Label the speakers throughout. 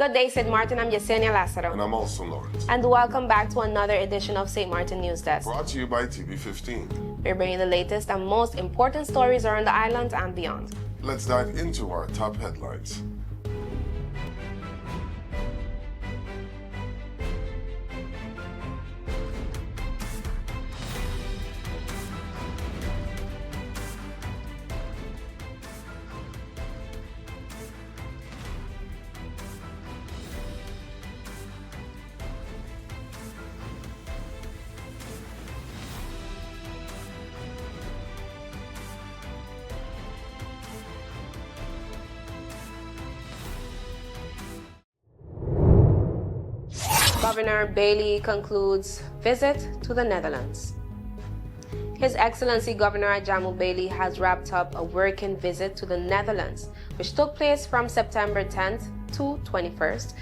Speaker 1: Good day, Sint Maarten. I'm Yesenia Lazaro.
Speaker 2: And I'm also Lawrence.
Speaker 1: And welcome back to another edition of Sint Maarten News Desk.
Speaker 2: Brought to you by TV15.
Speaker 1: We're bringing the latest and most important stories around the island and beyond.
Speaker 2: Let's dive into our top headlines.
Speaker 1: Governor Baly concludes visit to the Netherlands. His Excellency Governor Ajamu Baly has wrapped up a working visit to the Netherlands, which took place from September 10th to 21st.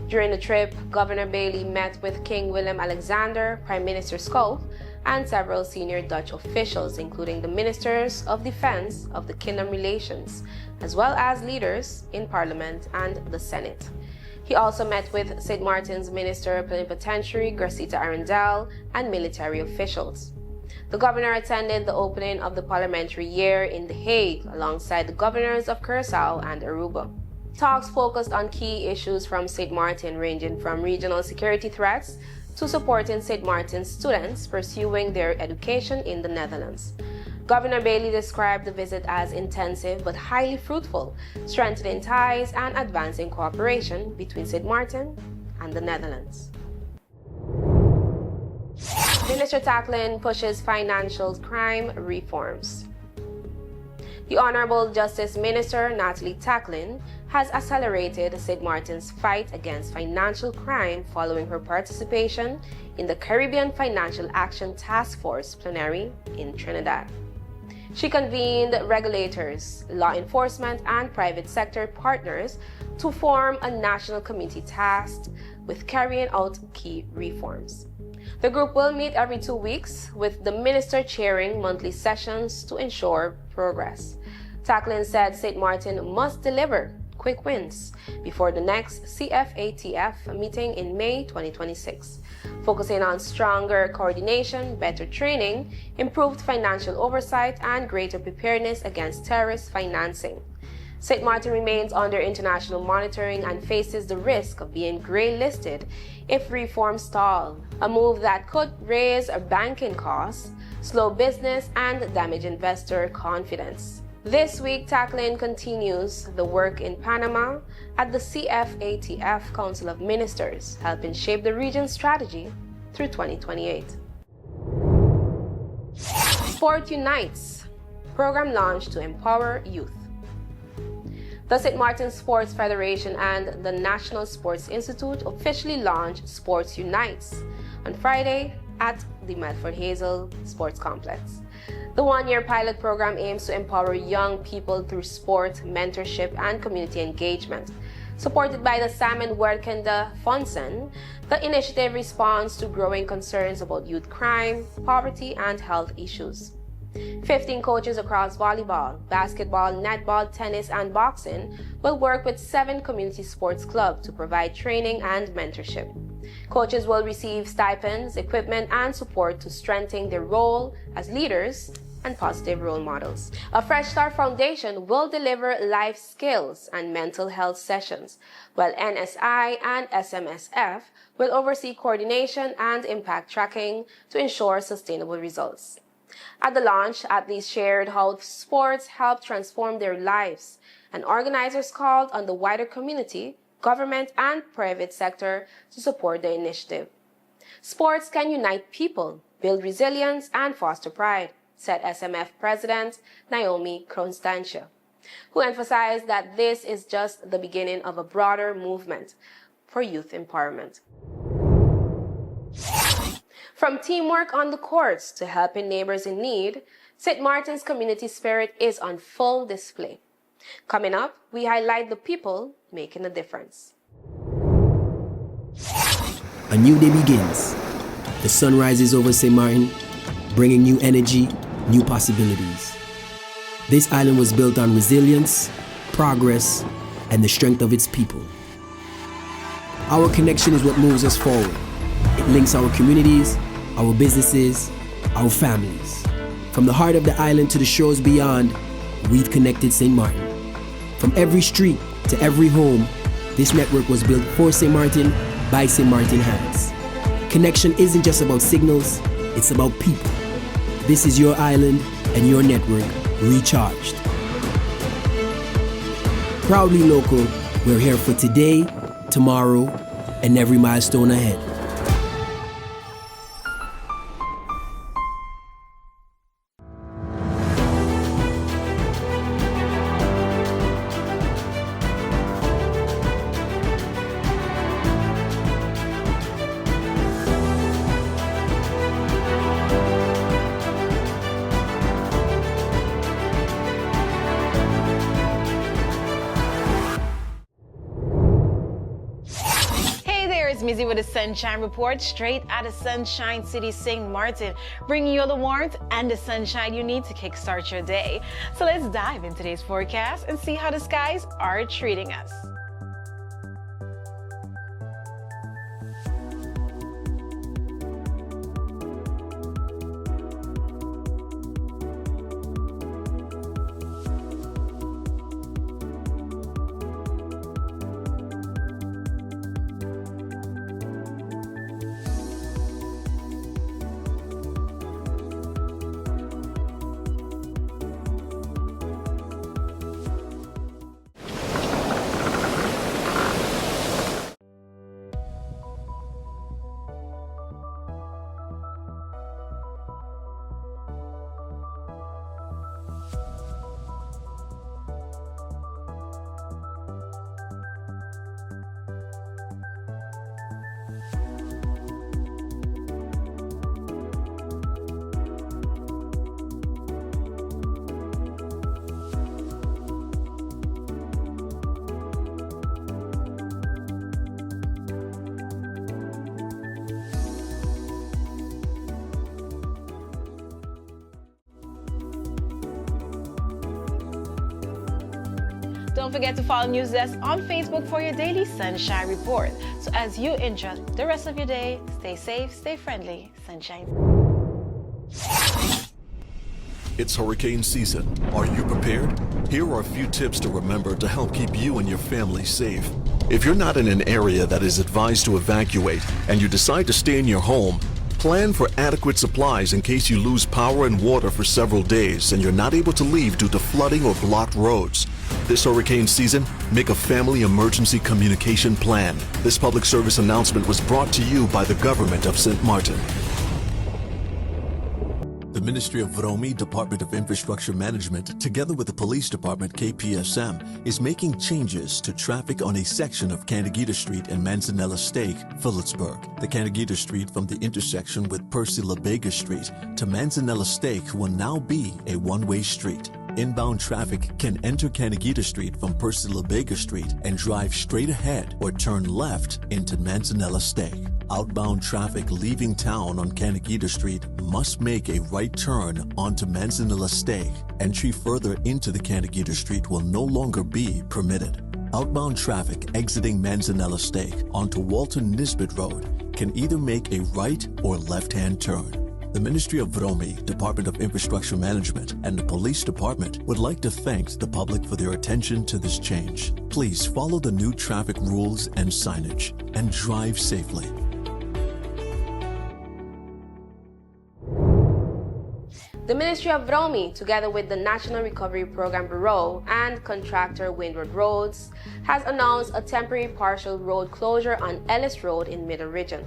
Speaker 1: During the trip, Governor Baly met with King Willem-Alexander, Prime Minister Schoof, and several senior Dutch officials, including the Ministers of Defense of the Kingdom Relations, as well as leaders in Parliament and the Senate. He also met with Sint Maarten's Minister Plenipotentiary Gracita Arendelle and military officials. The governor attended the opening of the parliamentary year in The Hague alongside the governors of Curaçao and Aruba. Talks focused on key issues from Sint Maarten, ranging from regional security threats to supporting Sint Maarten students pursuing their education in the Netherlands. Governor Baly described the visit as intensive but highly fruitful, strengthening ties and advancing cooperation between Sint Maarten and the Netherlands. Minister Tackling pushes financial crime reforms. The Honorable Justice Minister Natalie Tackling has accelerated Sint Maarten's fight against financial crime following her participation in the Caribbean Financial Action Task Force plenary in Trinidad. She convened regulators, law enforcement, and private sector partners to form a national committee tasked with carrying out key reforms. The group will meet every 2 weeks, with the minister chairing monthly sessions to ensure progress. Tackling said Sint Maarten must deliver quick wins before the next CFATF meeting in May 2026, focusing on stronger coordination, better training, improved financial oversight, and greater preparedness against terrorist financing. Sint Maarten remains under international monitoring and faces the risk of being grey-listed if reforms stall, a move that could raise banking costs, slow business, and damage investor confidence. This week, Tackling continues the work in Panama at the CFATF Council of Ministers, helping shape the region's strategy through 2028. Sport Unites program launched to empower youth. The Sint Maarten Sports Federation and the National Sports Institute officially launched Sports Unites on Friday at the Medford Hazel Sports Complex. The one-year pilot program aims to empower young people through sport, mentorship, and community engagement. Supported by the Samen Werkende Fondsen, the initiative responds to growing concerns about youth crime, poverty, and health issues. 15 coaches across volleyball, basketball, netball, tennis, and boxing will work with 7 community sports clubs to provide training and mentorship. Coaches will receive stipends, equipment, and support to strengthen their role as leaders and positive role models. A Fresh Start Foundation will deliver life skills and mental health sessions, while NSI and SMSF will oversee coordination and impact tracking to ensure sustainable results. At the launch, athletes shared how sports helped transform their lives, and organizers called on the wider community, government, and private sector to support the initiative. Sports can unite people, build resilience, and foster pride, said SMF President Naomi Constantia, who emphasized that this is just the beginning of a broader movement for youth empowerment. From teamwork on the courts to helping neighbors in need, Sint Maarten's community spirit is on full display. Coming up, we highlight the people making a difference.
Speaker 3: A new day begins. The sun rises over Sint Maarten, bringing new energy, new possibilities. This island was built on resilience, progress, and the strength of its people. Our connection is what moves us forward. It links our communities, our businesses, our families. From the heart of the island to the shores beyond, we've connected St. Maarten. From every street to every home, this network was built for St. Maarten by St. Maarten hands. Connection isn't just about signals, it's about people. This is your island and your network recharged. Proudly local, we're here for today, tomorrow, and every milestone ahead.
Speaker 4: It's Mizzy with a Sunshine Report, straight out of Sunshine City, St. Maarten, bringing you all the warmth and the sunshine you need to kickstart your day. So let's dive into today's forecast and see how the skies are treating us. Don't forget to follow NEWSDESK on Facebook for your daily Sunshine Report. So as you enjoy the rest of your day, stay safe, stay friendly, sunshine.
Speaker 5: It's hurricane season. Are you prepared? Here are a few tips to remember to help keep you and your family safe. If you're not in an area that is advised to evacuate and you decide to stay in your home, plan for adequate supplies in case you lose power and water for several days and you're not able to leave due to flooding or blocked roads. This hurricane season, make a family emergency communication plan. This public service announcement was brought to you by the government of Sint Maarten. The Ministry of Vromi, Department of Infrastructure Management, together with the Police Department KPSM, is making changes to traffic on a section of Candegita Street and Manzanella Steak, Phillipsburg. The Candegita Street from the intersection with Percy LaBega Street to Manzanella Steak will now be a one-way street. Inbound traffic can enter Candegita Street from Percy LaBega Street and drive straight ahead or turn left into Manzanella Steak. Outbound traffic leaving town on Candegita Street must make a right turn onto Manzanella Steak. Entry further into the Candegita Street will no longer be permitted. Outbound traffic exiting Manzanella Steak onto Walter Nisbet Road can either make a right or left-hand turn. The Ministry of Vromi, Department of Infrastructure Management, and the Police Department would like to thank the public for their attention to this change. Please follow the new traffic rules and signage and drive safely.
Speaker 1: The Ministry of Vromi, together with the National Recovery Program Bureau and contractor Windward Roads, has announced a temporary partial road closure on Ellis Road in Middle Region.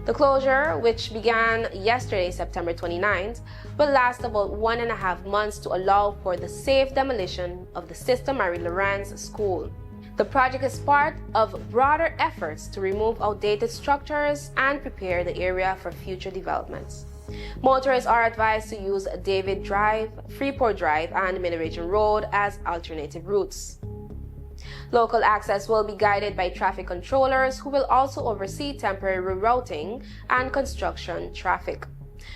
Speaker 1: The closure, which began yesterday, September 29th, will last about 1.5 months to allow for the safe demolition of the Sister Mary Lawrence School. The project is part of broader efforts to remove outdated structures and prepare the area for future developments. Motorists are advised to use David Drive, Freeport Drive, and Middle Region Road as alternative routes. Local access will be guided by traffic controllers who will also oversee temporary rerouting and construction traffic.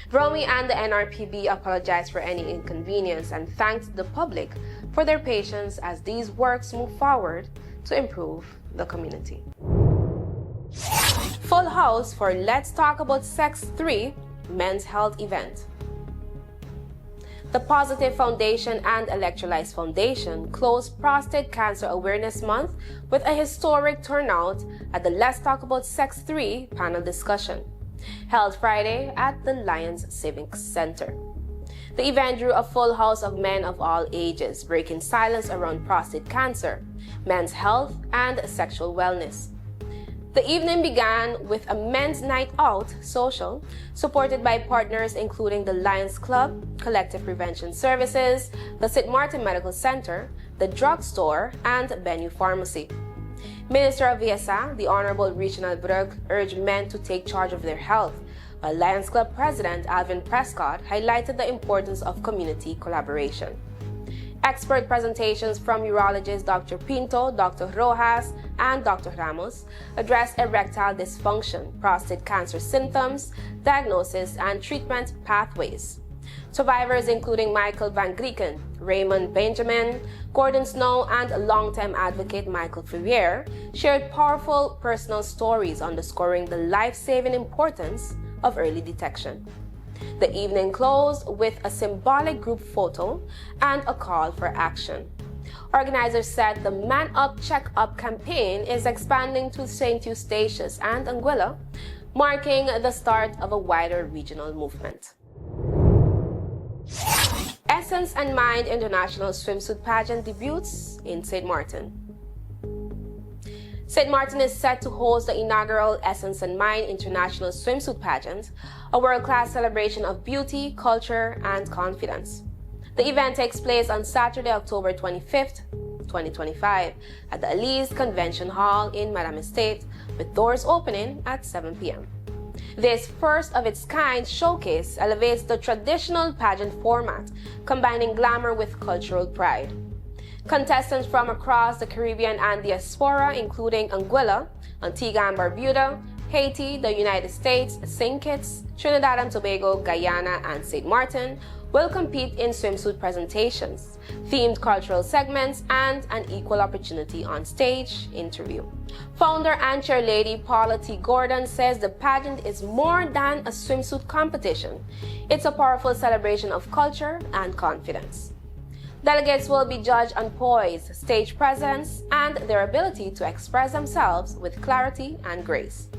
Speaker 1: Vromi and the NRPB apologized for any inconvenience and thanked the public for their patience as these works move forward to improve the community. Full house for Let's Talk About Sex 3 men's health event. The Positive Foundation and Electrolytes Foundation closed Prostate Cancer Awareness Month with a historic turnout at the Let's Talk About Sex 3 panel discussion, held Friday at the Lions Civic Center. The event drew a full house of men of all ages, breaking silence around prostate cancer, men's health, and sexual wellness. The evening began with a men's night out social, supported by partners including the Lions Club, Collective Prevention Services, the Sint Maarten Medical Center, the drugstore, and Benue Pharmacy. Minister of VSA, the Honorable Regional Brugge, urged men to take charge of their health, while Lions Club President Alvin Prescott highlighted the importance of community collaboration. Expert presentations from urologists Dr. Pinto, Dr. Rojas, and Dr. Ramos addressed erectile dysfunction, prostate cancer symptoms, diagnosis, and treatment pathways. Survivors including Michael Van Grieken, Raymond Benjamin, Gordon Snow, and longtime advocate Michael Ferrier shared powerful personal stories underscoring the life-saving importance of early detection. The evening closed with a symbolic group photo and a call for action. Organizers said the Man Up, Check Up campaign is expanding to St. Eustatius and Anguilla, marking the start of a wider regional movement. Essence and Mind International Swimsuit Pageant debuts in St. Maarten. Sint Maarten is set to host the inaugural Essence and Mind International Swimsuit Pageant, a world-class celebration of beauty, culture, and confidence. The event takes place on Saturday, October 25th, 2025, at the Ellis Convention Hall in Madame Estate, with doors opening at 7 p.m. This first-of-its-kind showcase elevates the traditional pageant format, combining glamour with cultural pride. Contestants from across the Caribbean and diaspora, including Anguilla, Antigua and Barbuda, Haiti, the United States, St. Kitts, Trinidad and Tobago, Guyana, and St. Maarten, will compete in swimsuit presentations, themed cultural segments, and an equal opportunity on stage interview. Founder and chairlady Paula T. Gordon says the pageant is more than a swimsuit competition. It's a powerful celebration of culture and confidence. Delegates will be judged on poise, stage presence, and their ability to express themselves with clarity and grace.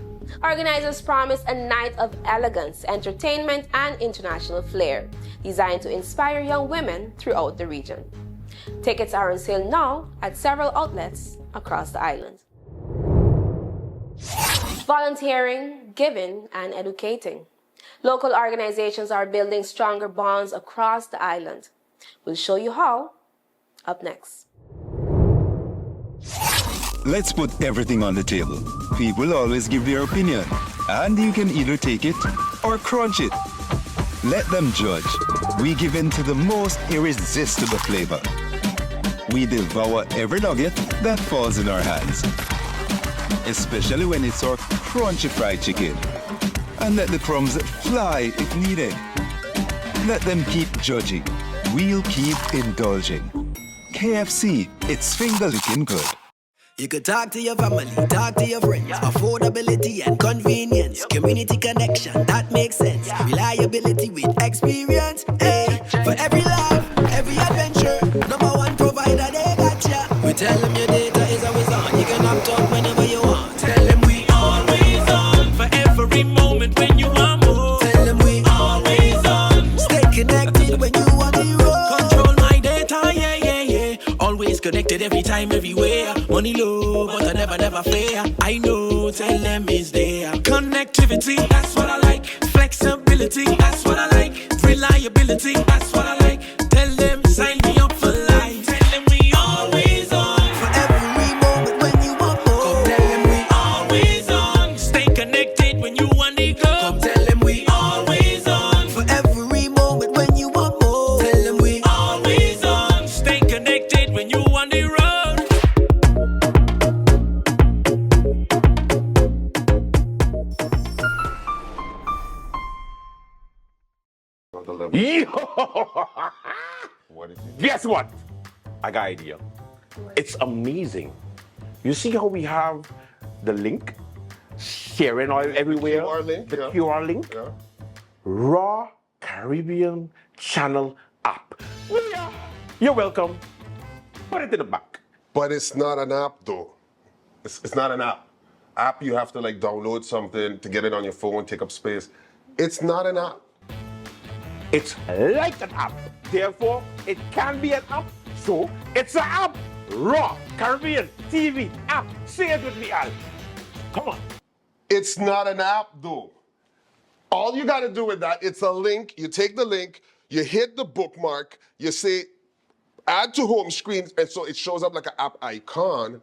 Speaker 1: Organizers promise a night of elegance, entertainment, and international flair, designed to inspire young women throughout the region. Tickets are on sale now at several outlets across the island. Volunteering, giving, and educating. Local organizations are building stronger bonds across the island. We'll show you how, up next.
Speaker 6: Let's put everything on the table. People always give their opinion, and you can either take it or crunch it. Let them judge. We give in to the most irresistible flavor. We devour every nugget that falls in our hands, especially when it's our crunchy fried chicken. And let the crumbs fly if needed. Let them keep judging. We'll keep indulging. KFC, it's finger-licking good.
Speaker 3: You could talk to your family, talk to your friends. Affordability and convenience. Community connection, that makes sense. Reliability with experience. Hey, for every life, every adventure. Number one provider, they got ya. We tell them your data is always on. You can opt out whenever you want. Tell them we always on. For every moment when you want more. Tell them we always on. Stay connected when you want the road. Control my data, yeah, yeah, yeah. Always connected every time, everywhere. Money low, but I never fair. I know, tell them is there. Connectivity, that's what I like. Flexibility, that's what I like. Reliability, that's what I like. Tell them, sign me up for life. Tell them we always on. For every moment when you want more. Come tell them we always on. Stay connected when you want to go. Come tell them we always on. For every moment when you want more. Tell them we always on. Stay connected when you want the road.
Speaker 2: What is it?
Speaker 7: Guess what? I got an idea. It's amazing. You see how we have the link sharing oil everywhere.
Speaker 2: QR link,
Speaker 7: The
Speaker 2: yeah.
Speaker 7: QR link.
Speaker 2: Yeah.
Speaker 7: Raw Caribbean Channel app. Yeah. You're welcome. Put it in the back.
Speaker 2: But it's not an app though. It's not an app. App you have to like download something to get it on your phone, take up space. It's not an app.
Speaker 7: It's like an app. Therefore, it can be an app. So, it's an app. Raw Caribbean TV app. Say it with me, Al. Come on.
Speaker 2: It's not an app though. All you gotta do with that, it's a link. You take the link, you hit the bookmark, you say add to home screen, and so it shows up like an app icon,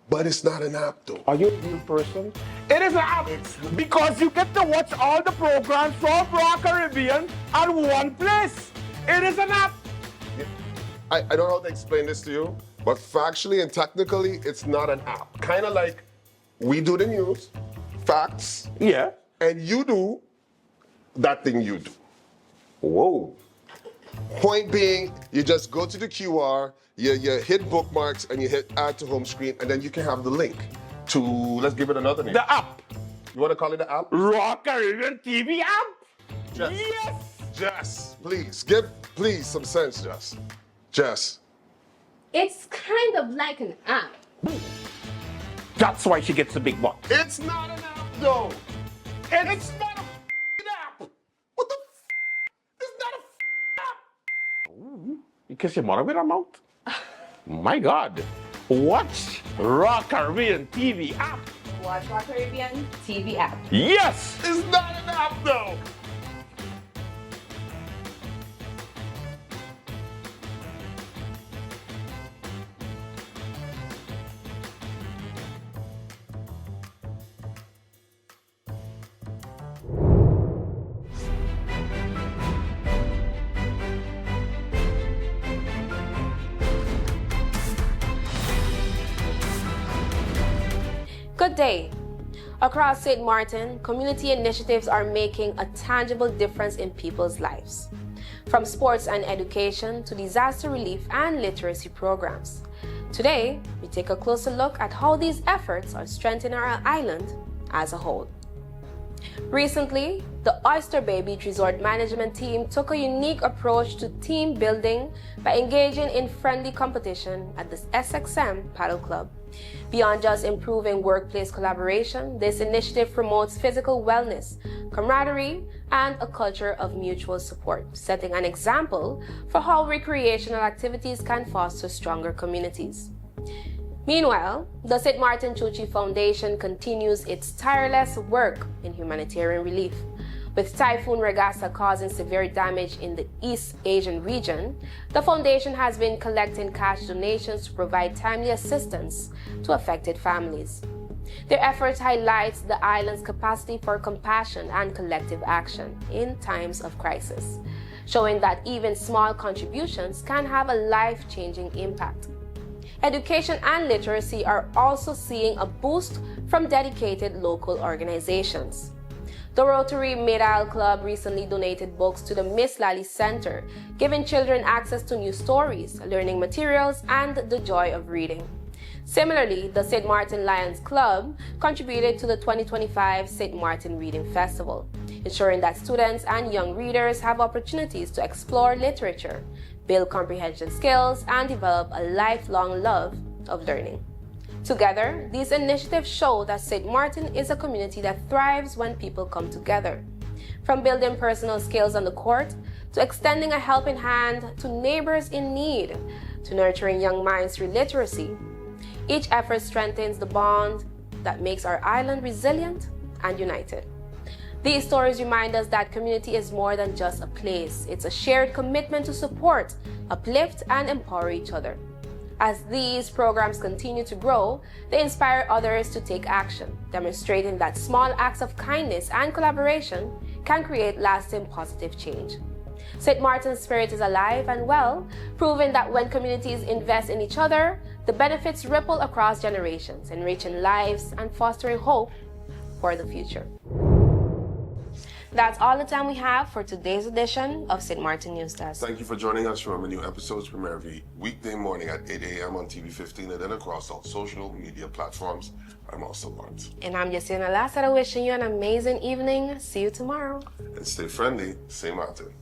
Speaker 2: but it's not an app though.
Speaker 7: Are you a real person? It is an app because you get to watch all the programs from Raw Caribbean at one place. It is an app.
Speaker 2: I don't know how to explain this to you, but factually and technically, it's not an app. Kind of like we do the news, facts,
Speaker 7: Yeah.
Speaker 2: and you do that thing you do.
Speaker 7: Whoa.
Speaker 2: Point being, you just go to the QR, you hit bookmarks, and you hit add to home screen, and then you can have the link to, let's give it another name.
Speaker 7: The app.
Speaker 2: You want to call it the app?
Speaker 7: Raw Caribbean TV app.
Speaker 2: Jess.
Speaker 7: Yes.
Speaker 2: Jess, please, give some sense, Jess. Jess.
Speaker 1: It's kind of like an app.
Speaker 7: That's why she gets the big bucks.
Speaker 2: It's not an app, though. It's not a f***ing app. What the f***? It's not a f***ing app.
Speaker 7: You kiss your mother with her mouth? My God. Watch Raw Caribbean TV app.
Speaker 1: Watch Raw Caribbean TV app.
Speaker 7: Yes.
Speaker 2: It's not an app, though.
Speaker 1: Good day. Across Sint Maarten, community initiatives are making a tangible difference in people's lives. From sports and education to disaster relief and literacy programs. Today, we take a closer look at how these efforts are strengthening our island as a whole. Recently, the Oyster Bay Beach Resort Management Team took a unique approach to team building by engaging in friendly competition at the SXM Paddle Club. Beyond just improving workplace collaboration, this initiative promotes physical wellness, camaraderie, and a culture of mutual support, setting an example for how recreational activities can foster stronger communities. Meanwhile, the Sint Maarten Chuchi Foundation continues its tireless work in humanitarian relief. With Typhoon Regasa causing severe damage in the East Asian region, the foundation has been collecting cash donations to provide timely assistance to affected families. Their efforts highlight the island's capacity for compassion and collective action in times of crisis, showing that even small contributions can have a life-changing impact. Education and literacy are also seeing a boost from dedicated local organizations. The Rotary Mid-Isle Club recently donated books to the Miss Lally Center, giving children access to new stories, learning materials, and the joy of reading. Similarly, the Sint Maarten Lions Club contributed to the 2025 Sint Maarten Reading Festival, ensuring that students and young readers have opportunities to explore literature, build comprehension skills, and develop a lifelong love of learning. Together, these initiatives show that Sint Maarten is a community that thrives when people come together. From building personal skills on the court, to extending a helping hand to neighbors in need, to nurturing young minds through literacy, each effort strengthens the bond that makes our island resilient and united. These stories remind us that community is more than just a place. It's a shared commitment to support, uplift, and empower each other. As these programs continue to grow, they inspire others to take action, demonstrating that small acts of kindness and collaboration can create lasting positive change. Sint Maarten's spirit is alive and well, proving that when communities invest in each other, the benefits ripple across generations, enriching lives and fostering hope for the future. That's all the time we have for today's edition of Sint Maarten News Desk.
Speaker 2: Thank you for joining us. Remember, new episodes premiere every weekday morning at 8 a.m. on TV 15 and then across all social media platforms. I'm also Lawrence.
Speaker 1: And I'm Justina Lassara, wishing you an amazing evening. See you tomorrow.
Speaker 2: And stay friendly, Sint Maarten.